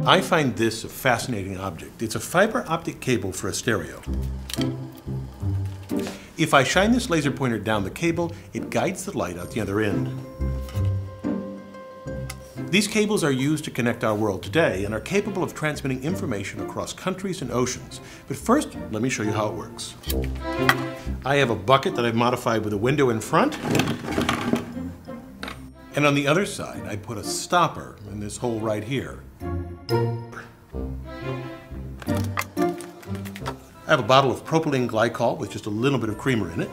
I find this a fascinating object. It's a fiber optic cable for a stereo. If I shine this laser pointer down the cable, it guides the light out the other end. These cables are used to connect our world today and are capable of transmitting information across countries and oceans. But first, let me show you how it works. I have a bucket that I've modified with a window in front. And on the other side, I put a stopper in this hole right here. I have a bottle of propylene glycol with just a little bit of creamer in it.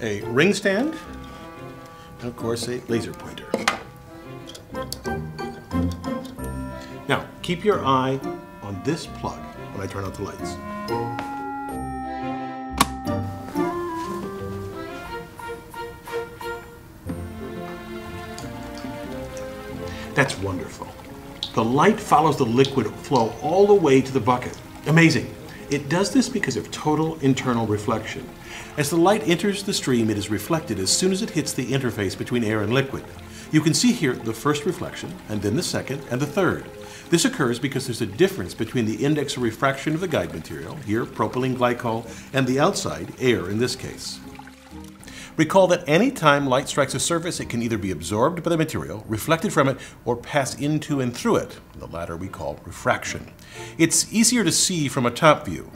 A ring stand. And of course, a laser pointer. Now, keep your eye on this plug when I turn out the lights. That's wonderful. The light follows the liquid flow all the way to the bucket. Amazing. It does this because of total internal reflection. As the light enters the stream, it is reflected as soon as it hits the interface between air and liquid. You can see here the first reflection, and then the second, and the third. This occurs because there's a difference between the index of refraction of the guide material, here propylene glycol, and the outside, air in this case. Recall that any time light strikes a surface, it can either be absorbed by the material, reflected from it, or pass into and through it. The latter we call refraction. It's easier to see from a top view.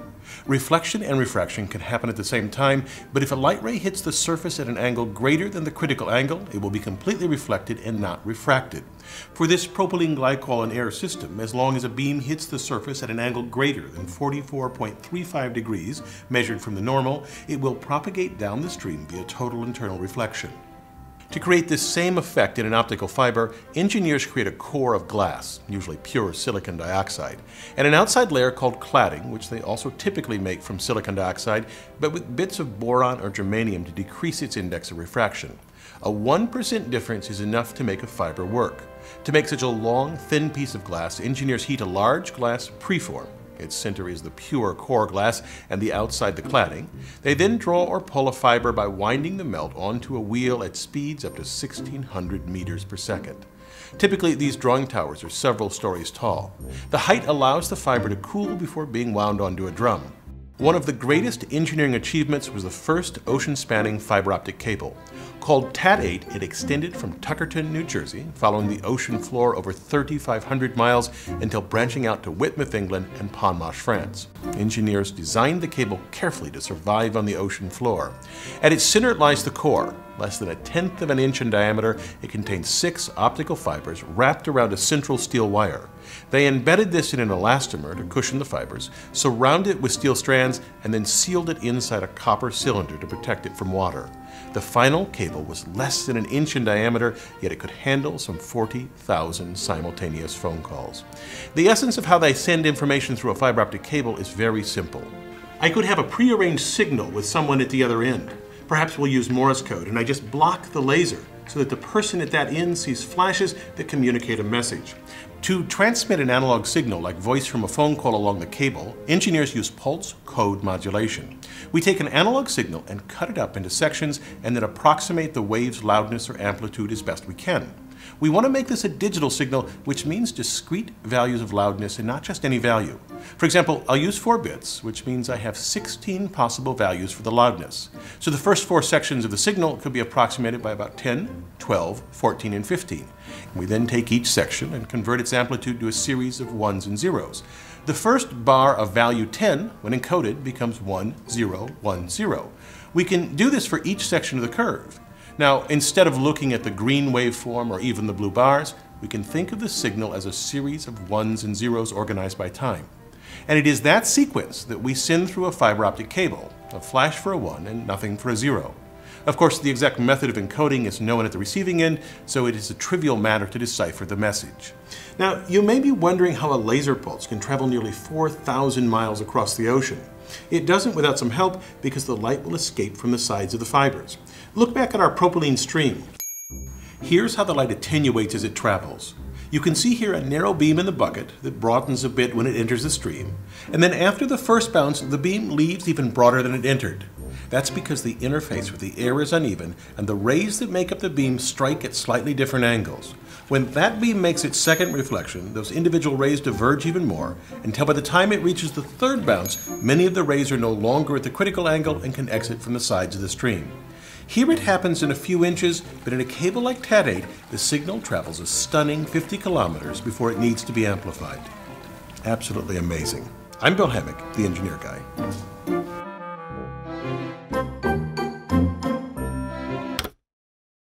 Reflection and refraction can happen at the same time, but if a light ray hits the surface at an angle greater than the critical angle, it will be completely reflected and not refracted. For this propylene glycol and air system, as long as a beam hits the surface at an angle greater than 44.35 degrees, measured from the normal, it will propagate down the stream via total internal reflection. To create this same effect in an optical fiber, engineers create a core of glass, usually pure silicon dioxide, and an outside layer called cladding, which they also typically make from silicon dioxide, but with bits of boron or germanium to decrease its index of refraction. A 1% difference is enough to make a fiber work. To make such a long, thin piece of glass, engineers heat a large glass preform. Its center is the pure core glass and the outside the cladding. They then draw or pull a fiber by winding the melt onto a wheel at speeds up to 1,600 meters per second. Typically, these drawing towers are several stories tall. The height allows the fiber to cool before being wound onto a drum. One of the greatest engineering achievements was the first ocean-spanning fiber optic cable. Called TAT-8, it extended from Tuckerton, New Jersey, following the ocean floor over 3,500 miles until branching out to Whitmouth, England, and Ponmarsh, France. Engineers designed the cable carefully to survive on the ocean floor. At its center lies the core. Less than 1/10 of an inch in diameter, it contains 6 optical fibers wrapped around a central steel wire. They embedded this in an elastomer to cushion the fibers, surrounded it with steel strands, and then sealed it inside a copper cylinder to protect it from water. The final cable was less than 1 inch in diameter, yet it could handle some 40,000 simultaneous phone calls. The essence of how they send information through a fiber optic cable is very simple. I could have a prearranged signal with someone at the other end. Perhaps we'll use Morse code, and I just block the laser so that the person at that end sees flashes that communicate a message. To transmit an analog signal like voice from a phone call along the cable, engineers use pulse code modulation. We take an analog signal and cut it up into sections and then approximate the wave's loudness or amplitude as best we can. We want to make this a digital signal, which means discrete values of loudness and not just any value. For example, I'll use 4 bits, which means I have 16 possible values for the loudness. So the first 4 sections of the signal could be approximated by about 10, 12, 14, and 15. We then take each section and convert its amplitude to a series of 1s and 0s. The first bar of value 10, when encoded, becomes 1, 0, 1, 0. We can do this for each section of the curve. Now, instead of looking at the green waveform or even the blue bars, we can think of the signal as a series of 1s and 0s organized by time. And it is that sequence that we send through a fiber optic cable, a flash for a 1 and nothing for a 0. Of course, the exact method of encoding is known at the receiving end, so it is a trivial matter to decipher the message. Now, you may be wondering how a laser pulse can travel nearly 4,000 miles across the ocean. It doesn't without some help because the light will escape from the sides of the fibers. Look back at our propylene stream. Here's how the light attenuates as it travels. You can see here a narrow beam in the bucket that broadens a bit when it enters the stream, and then after the first bounce, the beam leaves even broader than it entered. That's because the interface with the air is uneven and the rays that make up the beam strike at slightly different angles. When that beam makes its second reflection, those individual rays diverge even more until by the time it reaches the third bounce, many of the rays are no longer at the critical angle and can exit from the sides of the stream. Here it happens in a few inches, but in a cable like TAT8, the signal travels a stunning 50 kilometers before it needs to be amplified. Absolutely amazing. I'm Bill Hammack, the Engineer Guy.